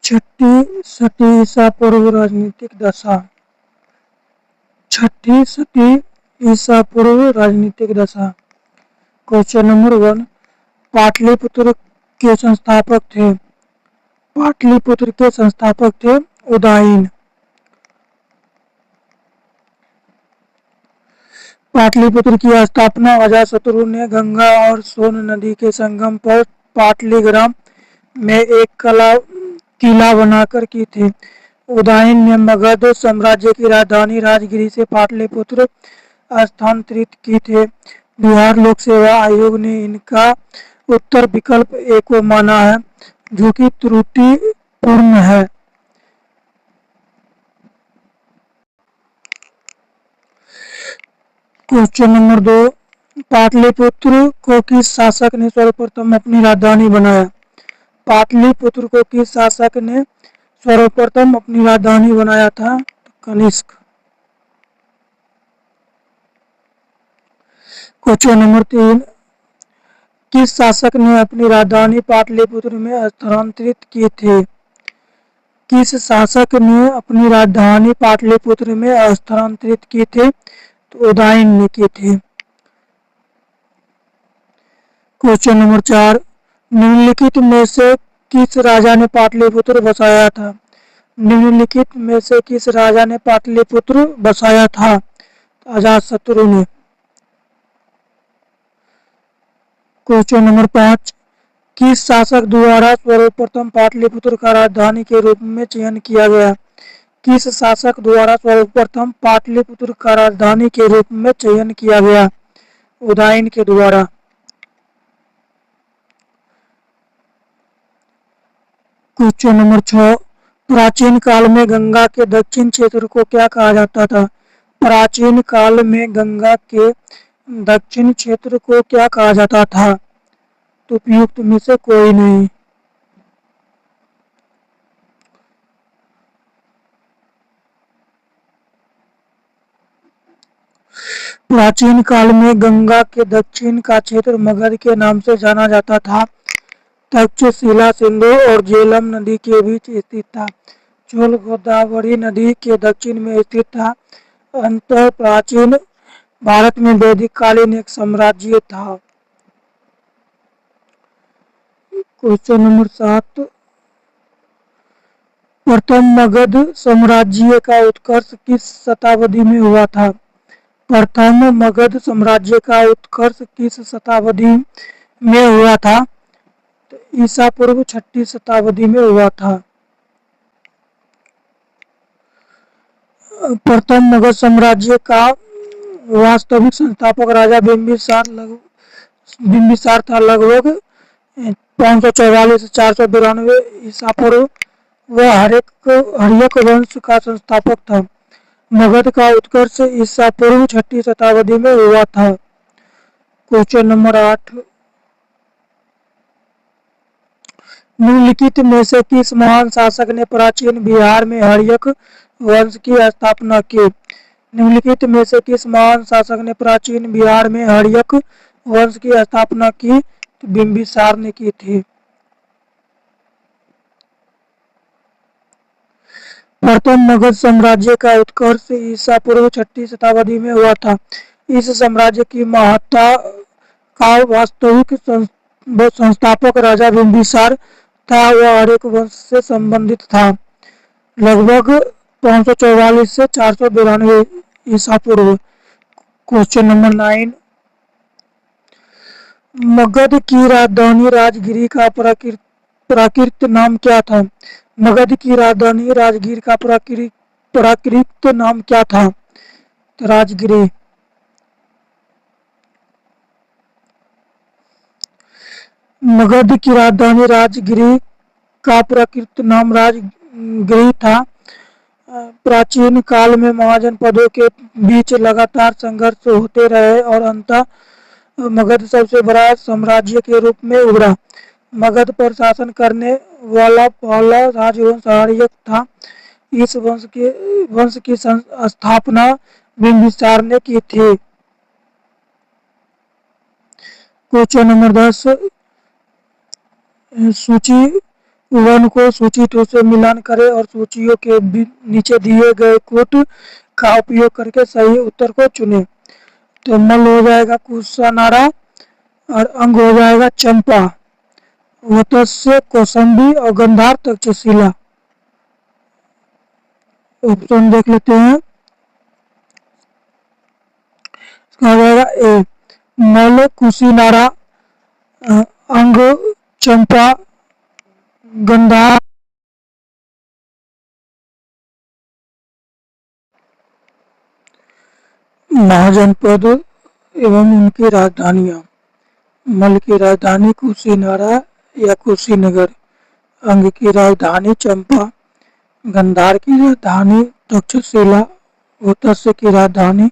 छठी सदी ईसा पूर्व राजनीतिक दशा। छठी सदी ईसा पूर्व राजनीतिक दशा। क्वेश्चन नंबर 1, पाटलिपुत्र के संस्थापक थे। पाटलिपुत्र के संस्थापक थे उदयन। पाटलिपुत्र की स्थापना अजातशत्रु ने गंगा और सोन नदी के संगम पर पाटलिग्राम में एक किला बनाकर की थी। उदयन ने मगध साम्राज्य की राजधानी राजगिरी से पाटलिपुत्र स्थानांतरित की थे। बिहार लोक सेवा आयोग ने इनका उत्तर विकल्प ए को माना है, जो कि त्रुटिपूर्ण है। क्वेश्चन नंबर 2, पाटलिपुत्र को किस शासक ने सर्वप्रथम अपनी राजधानी बनाया? पाटलिपुत्र को किस शासक ने सर्वप्रथम अपनी राजधानी बनाया था? कनिष्क। क्वेश्चन नंबर 3, किस शासक ने अपनी राजधानी पाटलिपुत्र में स्थानांतरित की थी? किस शासक ने अपनी राजधानी पाटलिपुत्र में स्थानांतरित की थी? तो उदयन ने की थी। क्वेश्चन नंबर 4, निम्नलिखित में से किस राजा ने पाटलिपुत्र बसाया था? निम्नलिखित में से किस राजा ने पाटलिपुत्र बसाया था? अजातशत्रु ने। क्वेश्चन नंबर 5, किस शासक द्वारा सर्वप्रथम पाटलिपुत्र का राजधानी के रूप में चयन किया गया? किस शासक द्वारा सर्वप्रथम पाटलिपुत्र का राजधानी के रूप में चयन किया गया? उदयन के द्वारा। क्वेश्चन नंबर 6, प्राचीन काल में गंगा के दक्षिण क्षेत्र को क्या कहा जाता था? प्राचीन काल में गंगा के दक्षिण क्षेत्र को क्या कहा जाता था? तो उपयुक्त में से कोई नहीं। प्राचीन काल में गंगा के दक्षिण का क्षेत्र मगध के नाम से जाना जाता था। तक्षशिला सिंधु और झेलम नदी के बीच स्थित था। चोल गोदावरी नदी के दक्षिण में स्थित था। अंततः प्राचीन भारत में वैदिक कालीन एक साम्राज्य था। क्वेश्चन नंबर 7, प्रथम मगध साम्राज्य का उत्कर्ष किस शताब्दी में हुआ था? प्रथम मगध साम्राज्य का उत्कर्ष किस शताब्दी में हुआ था? ईसा पूर्व 6ठी शताब्दी में हुआ था। प्रथम मगध साम्राज्य का वास्तविक संस्थापक राजा बिंबिसार था। लगभग 544 से 492 ईसा पूर्व। वह हर्यक वंश का संस्थापक था। मगध का उत्कर्ष ईसा पूर्व 6ठी शताब्दी में हुआ था। क्वेश्चन नंबर 8, निम्नलिखित में से किस महान शासक ने प्राचीन बिहार में हर्यक वंश की स्थापना की? निम्नलिखित में से किस महान शासक ने प्राचीन बिहार में हर्यक वंश की स्थापना की? तो बिंबिसार ने की थी। प्रथम मगध साम्राज्य का उत्कर्ष ईसा पूर्व 6ठी शताब्दी में हुआ था। इस साम्राज्य की महत्ता का वास्तविक संस्थापक राजा बिंबिसार था। वह हर्यक वंश से संबंधित था। लगभग 544 से 492 ईसा पूर्व। क्वेश्चन नंबर 9, मगध की राजधानी राजगिरी का प्राकृत नाम क्या था? मगध की राजधानी राजगिर का प्राकृत नाम क्या था? तो राजगिरी। मगध की राजधानी राजगिरी का प्राकृत नाम राजगिरी था। प्राचीन काल में महाजनपदों के बीच लगातार संघर्ष होते रहे और अंततः मगध सबसे बड़ा साम्राज्य के रूप में उभरा। मगध पर शासन करने वाला पहला राजवंश हर्यक था। इस वंश की स्थापना बिंबिसार ने की थी। क्वेश्चन नंबर 10, सूची वन को सूची 2 से मिलान करें और सूचियों के नीचे दिए गए कोट का उपयोग करके सही उत्तर को चुनें। तो मल हो जाएगा कुशानारा और अंग हो जाएगा चंपा, वत्स्य कौसंबी और गंधार तक्षशिला। ऑप्शन देख लेते हैं। इसका हो जाएगा ए मल कुशीनारा, अंग चंपा, गंधार। महाजनपद एवं उनकी राजधानियां। मल की राजधानी कुशीनारा या कुशीनगर, अंग की राजधानी चंपा, गंधार की राजधानी तक्षशिला, वत्स्य की राजधानी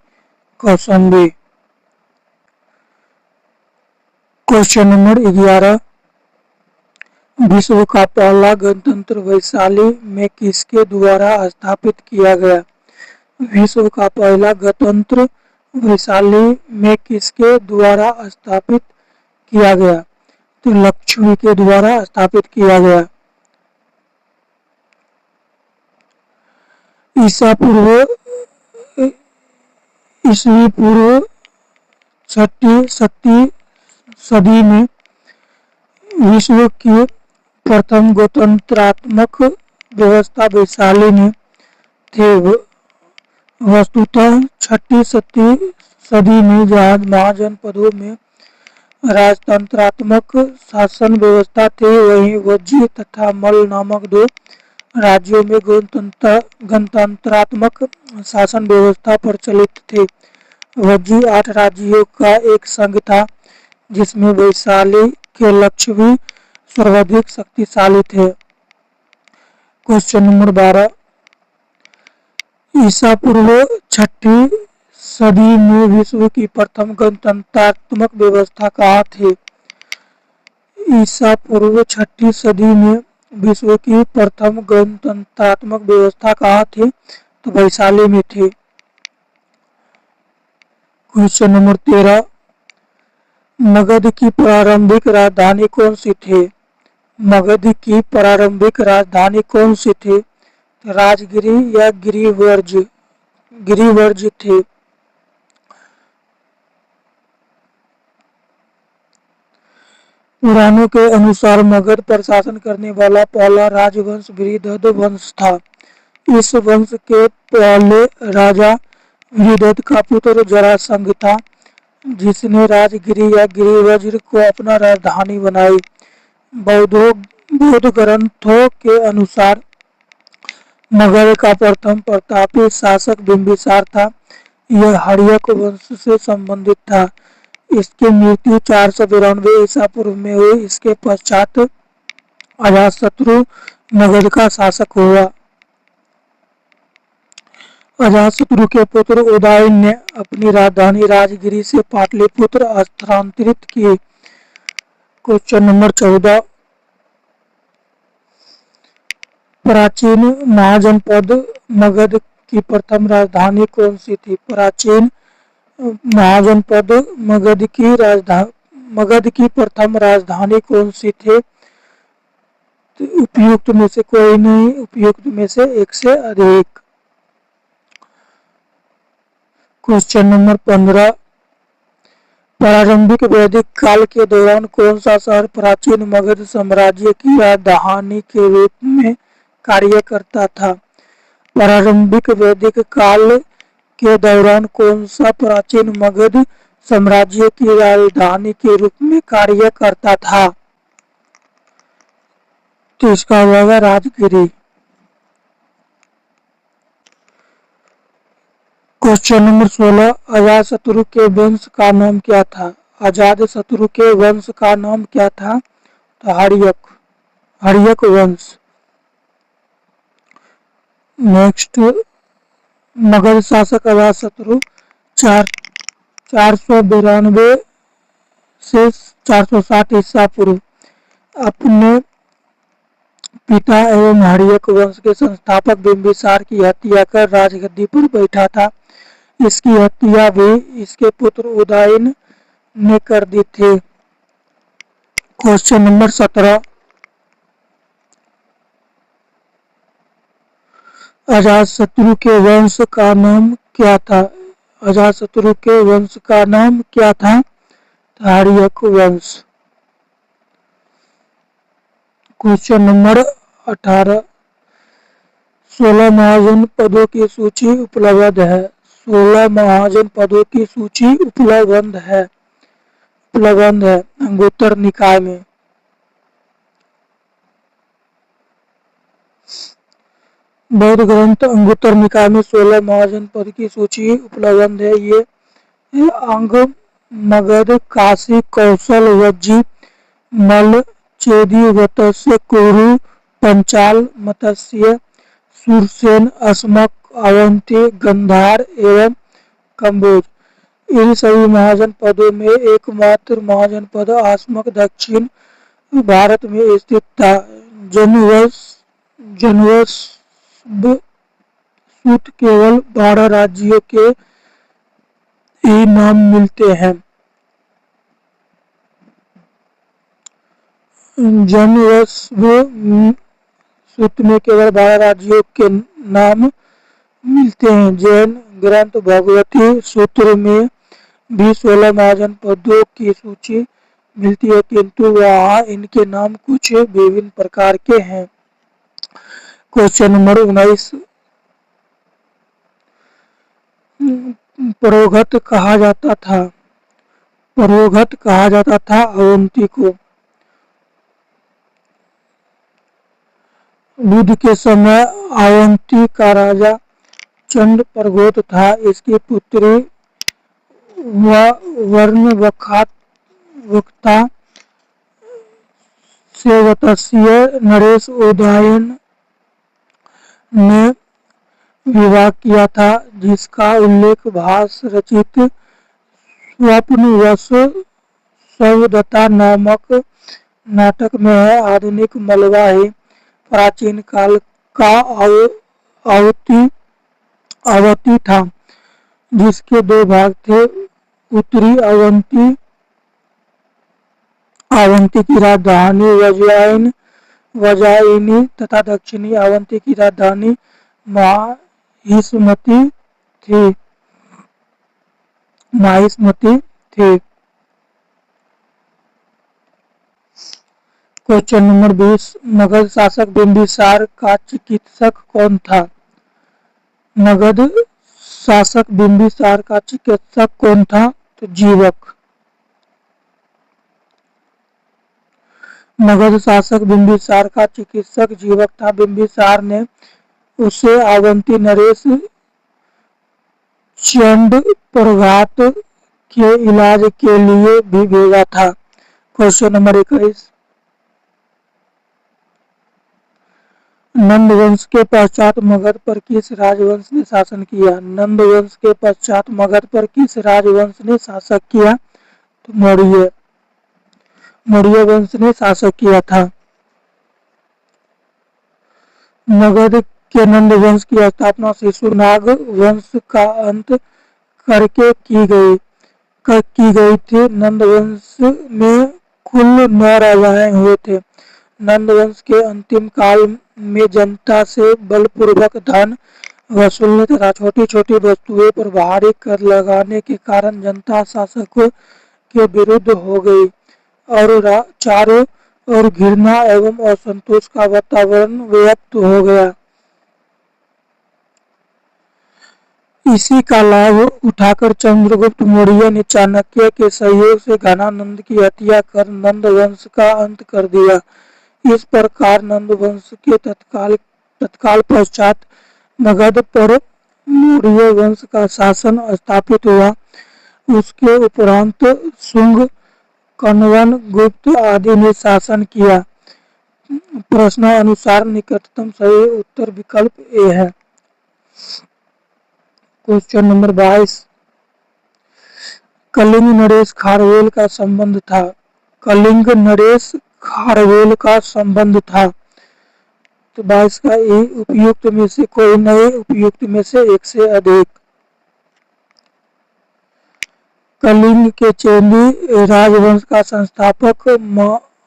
कौशाम्बी। क्वेश्चन नंबर 11, विश्व का पहला गणतंत्र वैशाली में किसके द्वारा स्थापित किया गया? विश्व का पहला गणतंत्र वैशाली में किसके द्वारा स्थापित किया गया? तो लक्ष्मी के द्वारा स्थापित किया गया। ईसवी पूर्व 6वीं सदी में विश्व की प्रथम गणतंत्रात्मक व्यवस्था वैशाली में थे। वस्तुतः 6वीं सदी में जहाँ महाजनपदों में राजतंत्रात्मक शासन व्यवस्था थे, वहीं वज्जी तथा मल नामक 2 राज्यों में गणतंत्रात्मक शासन व्यवस्था प्रचलित थे। वज्जी 8 राज्यों का एक संघ था, जिसमें वैशाली के लक्ष्मी सर्वाधिक शक्तिशाली थे। क्वेश्चन नंबर 12, ईसा पूर्व 6वीं सदी में विश्व की प्रथम गणतंत्रात्मक व्यवस्था कहाँ थी? ईसा पूर्व 6वीं सदी में विश्व की प्रथम गणतंत्रात्मक व्यवस्था कहाँ थी? तो वैशाली में थी। क्वेश्चन नंबर 13, मगध की प्रारंभिक राजधानी कौन सी थी? मगध की प्रारंभिक राजधानी कौन सी थी? राजगिरी या गिरिवर्ज थी। पुराणों के अनुसार मगध पर शासन करने वाला पहला राजवंश गिरिदत्त वंश था। इस वंश के पहले राजा गिरिदत्त का पुत्र जरासंध था, जिसने राजगिरी या गिरिवज्र को अपना राजधानी बनाई। बौद्ध ग्रंथों के अनुसार मगध का प्रथम प्रतापी शासक बिंबिसार था। यह हर्यक वंश से संबंधित था। इसकी मृत्यु 492 ईसा पूर्व में हुई। इसके पश्चात अजातशत्रु मगध का शासक हुआ। अजातशत्रु के पुत्र उदयन ने अपनी राजधानी राजगिरी से पाटलिपुत्र स्थानांतरित की। क्वेश्चन नंबर 14, प्राचीन महाजनपद मगध की प्रथम राजधानी कौन सी थी? प्राचीन महाजनपद मगध की प्रथम राजधानी कौन सी थी? उपयुक्त में से कोई नहीं, उपयुक्त में से एक से अधिक। क्वेश्चन नंबर 15, प्रारंभिक वैदिक काल के दौरान कौन सा शहर प्राचीन मगध साम्राज्य की राजधानी के रूप में कार्य करता था? प्रारंभिक वैदिक काल के दौरान कौन सा प्राचीन मगध साम्राज्य की राजधानी के रूप में कार्य करता था? तो इसका हो जाएगा राजगिरी। क्वेश्चन नंबर 16, अजातशत्रु के वंश का नाम क्या था? अजातशत्रु के वंश का नाम क्या था? तो हर्यक वंश। नेक्स्ट, मगध शासक अजातशत्रु 492 से 460 ईसा पूर्व अपने पिता एवं हर्यक वंश के संस्थापक बिंबिसार की हत्या कर राजगद्दी पर बैठा था। इसकी हत्या भी इसके पुत्र उदयन ने कर दी थी। क्वेश्चन नंबर 17, अजातशत्रु के वंश का नाम क्या था? अजातशत्रु के वंश का नाम क्या था? आर्यक वंश। क्वेश्चन नंबर 18, 16 महाजन पदों की सूची उपलब्ध है। 16 महाजन पदों की सूची उपलब्ध है अंगुत्तर निकाय में। बौद्ध ग्रंथ अंगुत्तर निकाय में 16 महाजन पद की सूची उपलब्ध है। ये अंग, मगध, काशी, कौशल, वज्जी, मल्ल, चेदी, वत्स्य, कुरु, पंचाल, मत्स्य, सुरसेन, अस्मक, अवंती, गंधार एवं कंबोज। इन सभी महाजन पदों में एकमात्र महाजन पद अस्मक दक्षिण भारत में स्थित था। जनवश सूत केवल 12 राज्यों के ही नाम मिलते हैं। सूत में केवल 12 राज्यों के नाम मिलते हैं। जैन ग्रंथ भगवती सूत्र में भी 16 महाजन पदों की सूची मिलती है, किंतु वहाँ इनके नाम कुछ विभिन्न प्रकार के हैं। क्वेश्चन नंबर 19, परोघत कहा जाता था अवंती को। बुद्ध के समय अवंती का राजा चंड प्रघोत था। इसकी पुत्री वर्णवक्ता से वत्स्य नरेश उदयन ने विवाह किया था, जिसका उल्लेख भास रचित स्वप्नवश सवदत्ता नामक नाटक में है। आधुनिक मलवा ही प्राचीन काल का अवती था, जिसके 2 भाग थे। उत्तरी अवंती की राजधानी वज्रायनी तथा दक्षिणी अवंती की राजधानी माहिष्मती थी। क्वेश्चन नंबर 20, मगध शासक बिंबिसार का चिकित्सक कौन था? मगध शासक बिंबिसार का चिकित्सक कौन था? तो जीवक। मगध शासक बिंबिसार का चिकित्सक जीवक था। बिंबिसार ने उसे अवंती नरेश चंड प्रघात के इलाज के लिए भी भेजा था। क्वेश्चन नंबर 21, नंद वंश के पश्चात मगध पर किस राजवंश ने शासन किया? नंद वंश के पश्चात मगध पर किस राजवंश ने शासन किया? तो मौर्य वंश ने शासन किया था। मगध के नंद वंश की स्थापना शिशुनाग वंश का अंत करके की गई थी। नंद वंश में कुल 9 राजाएं हुए थे। नंद वंश के अंतिम काल में जनता से बलपूर्वक धन वसूलने तथा छोटी छोटी वस्तुएं पर भारी कर लगाने के कारण जनता शासकों के विरुद्ध हो गई और चारों ओर घृणा एवं असंतोष का वातावरण व्याप्त हो गया। इसी का लाभ उठाकर चंद्रगुप्त मौर्य ने चाणक्य के सहयोग से घनानंद की हत्या कर नंद वंश का अंत कर दिया। इस प्रकार नंद वंश के तत्काल पश्चात मगध पर मौर्य वंश का शासन स्थापित हुआ। उसके उपरांत शुंग, कण्वन, गुप्त आदि ने शासन किया। प्रश्न अनुसार निकटतम सही उत्तर विकल्प ए है। क्वेश्चन नंबर 22, कलिंग नरेश खारवेल का संबंध था। कलिंग नरेश खारवेल का संबंध था। तो 22 का ए उपयुक्त में से कोई नहीं, उपयुक्त में से एक से अधिक। कलिंग के चेदी राजवंश का संस्थापक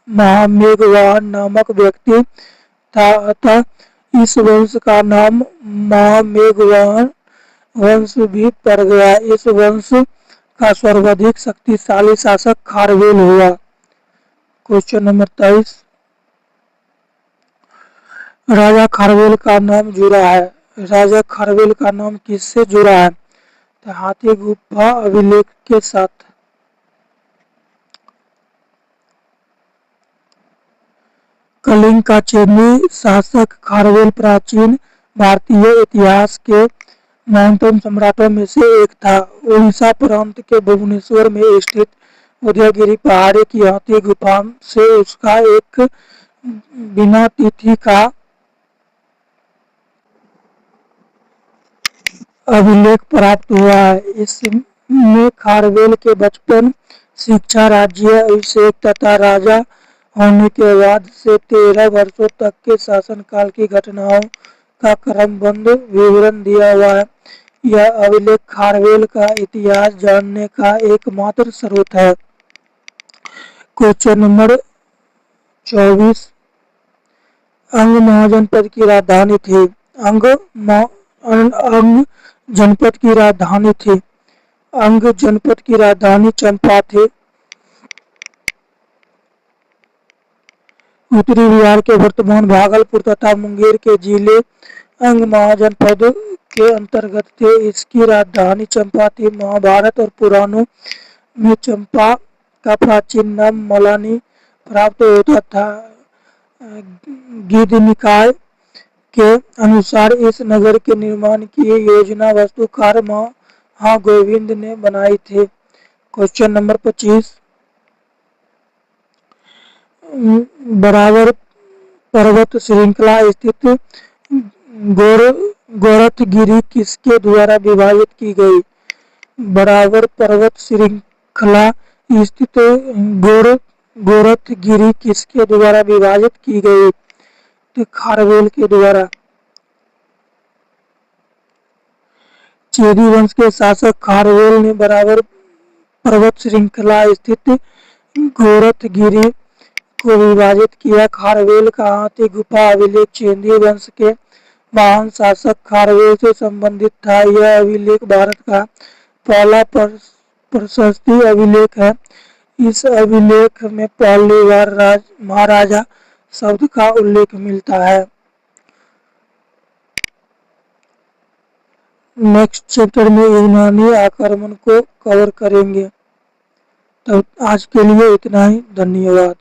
महामेघवाहन नामक व्यक्ति था, अतः इस वंश का नाम महामेघवाहन वंश भी पड़ गया। इस वंश का सर्वाधिक शक्तिशाली शासक खारवेल हुआ। क्वेश्चन नंबर 23, राजा खारवेल का नाम जुड़ा है। राजा खारवेल का नाम किससे जुड़ा है? तो हाथी गुफा अभिलेख के साथ। कलिंग का चिरंजीवी शासक खारवेल प्राचीन भारतीय इतिहास के महानतम सम्राटों में से एक था। उड़ीसा प्रांत के भुवनेश्वर में स्थित उदयगिरी पहाड़ी की हाथी गुफा से उसका एक बिना तिथि का अभिलेख प्राप्त हुआ है। इसमें खारवेल के बचपन, शिक्षा, राज्य अभिषेक तथा राजा होने के बाद से 13 वर्षों तक के शासनकाल की घटनाओं का क्रमबद्ध विवरण दिया हुआ है। यह अभिलेख खारवेल का इतिहास जानने का एकमात्र स्रोत है। क्वेश्चन नंबर 24, अंग महाजनपद की राजधानी थी। अंग जनपद की राजधानी थी। अंग जनपद की राजधानी चंपा थी। उत्तरी बिहार के वर्तमान भागलपुर तथा मुंगेर के जिले अंग महाजनपद के अंतर्गत थे। इसकी राजधानी चंपा थी। महाभारत और पुराणों में चंपा का प्राचीन नाम मलानी प्राप्त होता था। गीध निकाय के अनुसार इस नगर के निर्माण की योजना वास्तुकार महागोविंद ने बनाई थी। क्वेश्चन नंबर 25, बरावर पर्वत श्रृंखला स्थित गोरखगिरी किसके द्वारा विभाजित की गई? बरावर पर्वत श्रृंखला स्थित गोरखगिरी किसके द्वारा विभाजित की गई? तो खारवेल के द्वारा। चेदी वंश के शासक खारवेल ने बरावर पर्वत श्रृंखला स्थित गोरखगिरी को विभाजित किया। खारवेल का हाथी गुफा अभिलेख चेदी वंश के महान शासक खारवेल से संबंधित था। यह अभिलेख भारत का पहला प्रशस्ति अभिलेख है। इस अभिलेख में पहली बार महाराजा शब्द का उल्लेख मिलता है। नेक्स्ट चैप्टर में यूनानी आक्रमण को कवर करेंगे। तो आज के लिए इतना ही। धन्यवाद।